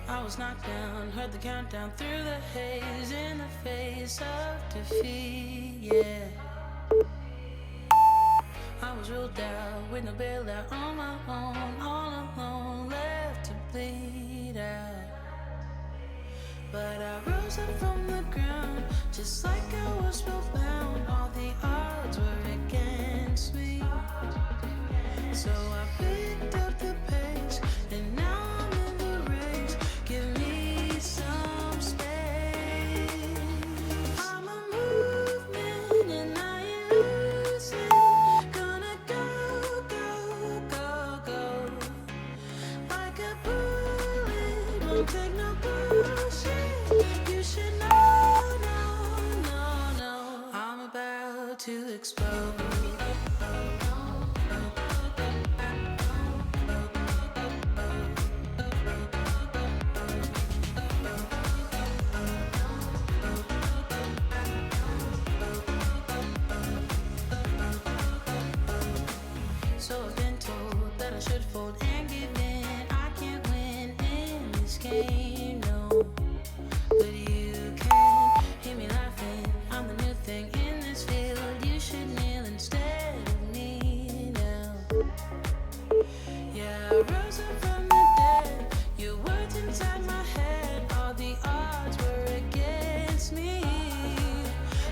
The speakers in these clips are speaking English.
I was knocked down, heard the countdown through the haze in the face of defeat, yeah. I was ruled out with no bailout on my own, all alone, left to bleed out. But I rose up from the ground, just like I was spellbound. All the odds were against me, so I picked up the pace, and now I'm in the race. Give me some space. I'm a movement and I ain't losing. Gonna go, go, go, go. Like a bullet, won't take no bullshit. You should know, no, no, no. I'm about to explode. So I've been told that I should fold and give in. I can't win in this game, no. But you can hear me laughing. I'm the new thing in this field. You should kneel instead of me now. Yeah, I rose up from the dead. Your words inside my head. All the odds were against me,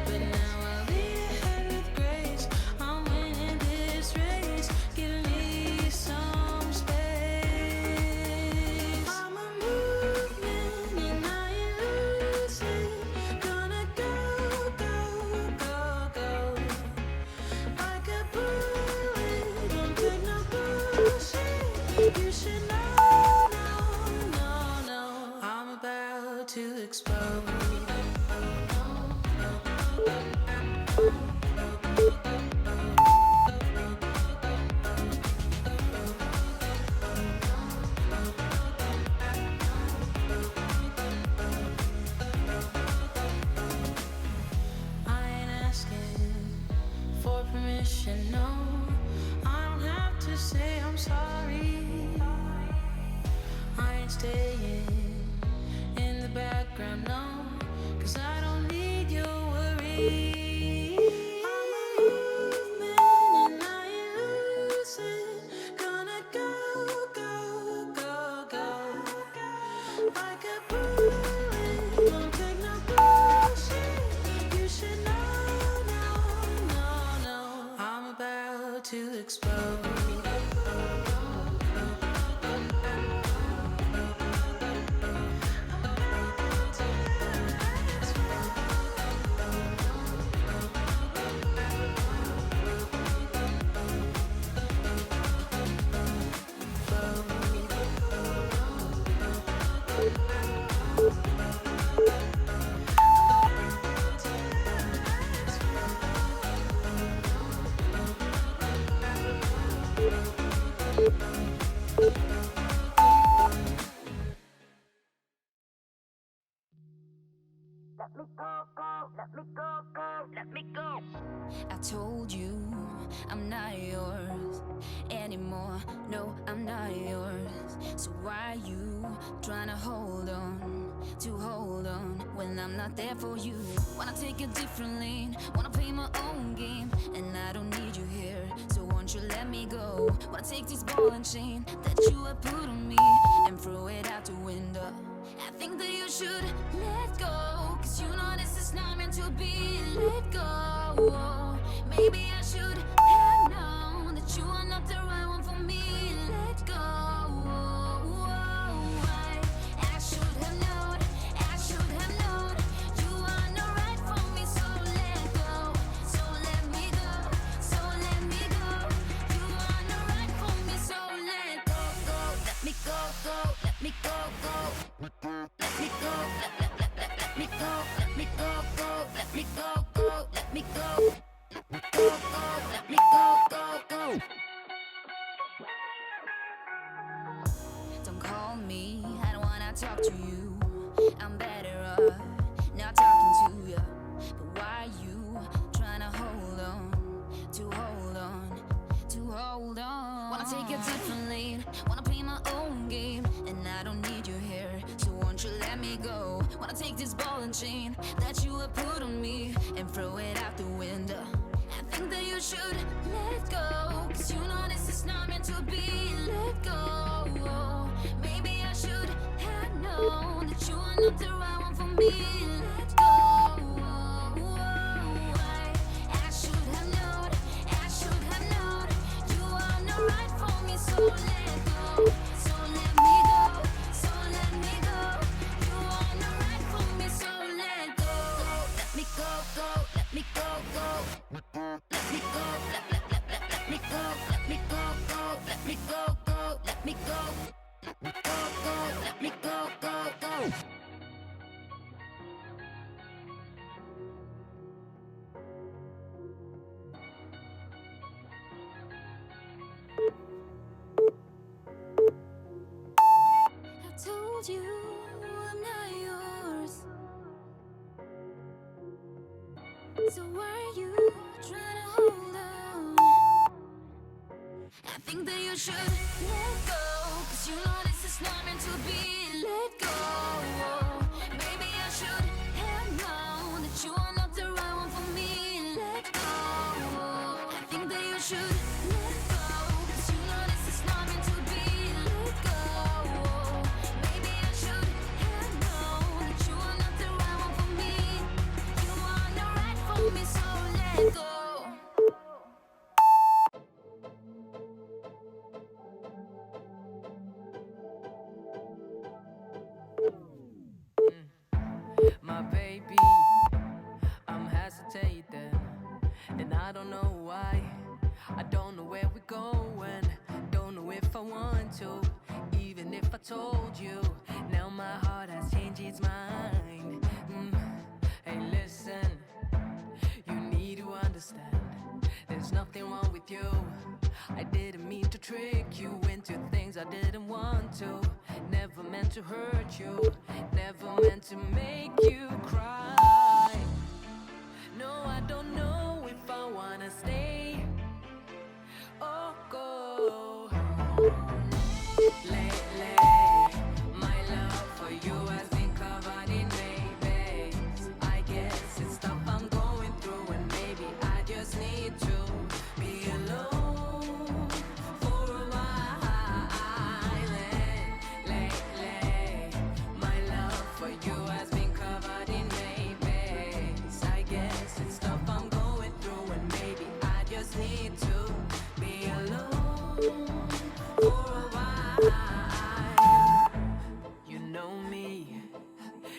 but now I'll lead ahead with grace. I'm winning this race. Give me some space. I'm a movement and I ain't losing. Gonna go, go, go, go. Like a bullet, don't take no bullshit. You should know, no, no, no. I'm about to explode. I ain't asking for permission, no. I don't have to say I'm sorry. I ain't staying in the background, no. 'Cause I don't need your worry. I'm a movement and I ain't losing. Gonna go, go, go, go. Like a bullet, won't take no bullshit. You should know, no, no, no. I'm about to explode. Let me go, go, let me go, go, let me go. I told you I'm not yours anymore. No, I'm not yours. So why you trying to hold on when I'm not there for you? Wanna take a different lane, wanna play my own game, and I don't need you here. So won't you let me go? Wanna take this ball and chain that you have put on me and throw it out the window. I think that you should let go, 'cause you know this is not meant to be. Let go. Maybe I should have known that you are not the right one for me. Let go. I should have known, I should have known you are not right for me. So let go, so let me go, so let me go. You are not right for me, so let go, go. Let me go, go, let me go, go. Let me go, let me go, let me go, go, let me go, go, let me go, go, go, let me go, go, go. Don't call me, I don't wanna talk to you. I'm better off not talking to you. But why you trying to hold on, to hold on, to hold on? Wanna take a different lane, wanna play my own game, and I don't need you here. So let me go. Wanna take this ball and chain that you have put on me and throw it out the window. I think that you should let go, cause you know this is not meant to be. Let go. Maybe I should have known that you are not the right one for me. Let go. I should have known, I should have known you are not right for me. So let go, so let me go, so let me go. You are not right for me, so let go. Let me go, let me go, let me go, let me go, let me go, let me go, let me go, let me go. I told you I'm not yours, so why are you trying to hold on? I think that you should let go, cause you know this is not meant to be. Let go. Maybe I should have known that you are not the right one for me. Let go. I think that you should let go, cause you know this is not meant to be. Let go. Maybe I should have known that you are not the right one for me. You are not right for me, so let go. My baby, I'm hesitating, and I don't know why. I don't know where we're going, don't know if I want to, even if I told you. Now my heart has changed its mind. Hey, listen, you need to understand, there's nothing wrong with you. I didn't mean to trick you into things I didn't want to. Never meant to hurt you, never meant to make you cry. No, I don't know if I wanna stay or go. Lately, my love for you has been covered in maybes. I guess it's stuff I'm going through, and maybe I just need to be alone for a while. Lately, my love for you has been covered in maybes. I guess it's stuff I'm going through, and maybe I just need to be alone for a while. You know me,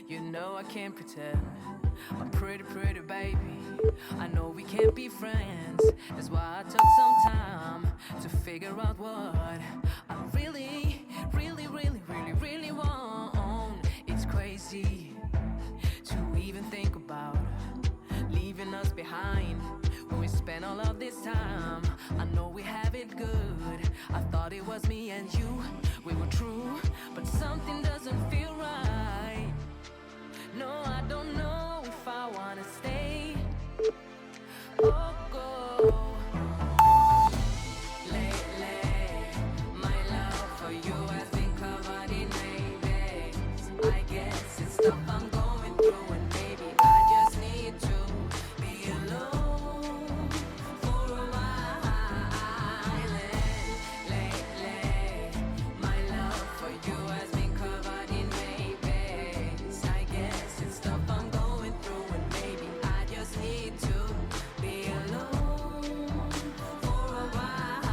you know I can't pretend. I'm pretty baby, I know we can't be friends. That's why I took some time to figure out what I really want. It's crazy to even think about leaving us behind when we spent all of this time. I know we have it good, I thought it was me and you, we were true, but something doesn't feel right. No, I don't know if I wanna stay or go. Lately, my love for you has been covered in maybes. I guess it's stuff I'm going through, and maybe I just need to be alone for a while. Lately, my love for you has been covered in maybes. I guess it's stuff I'm going through, and maybe I just need to be alone for a while.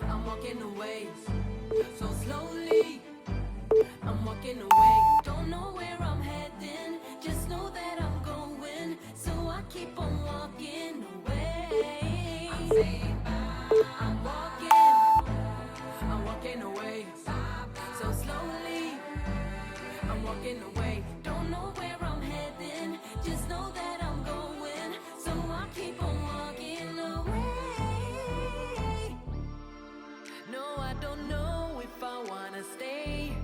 I'm walking away, so slowly. I'm walking away, don't know where I'm heading, just know that I'm going, so I keep on walking away. I'm saying bye. I'm walking away, so slowly. I'm walking away, don't know where I'm heading, just know that I'm going, so I keep on walking away. No, I don't know if I wanna stay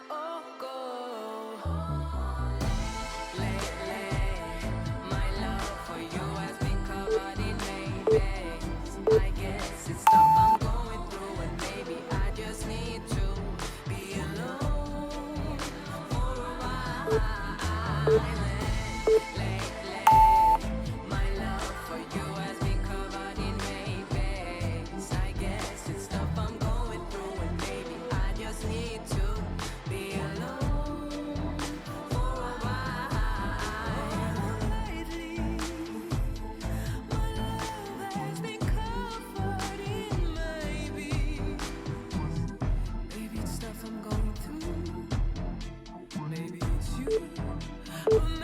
or go. Lately, my love for you has been covered in maybes. I guess it's stuff I'm going through, and maybe I just need I'm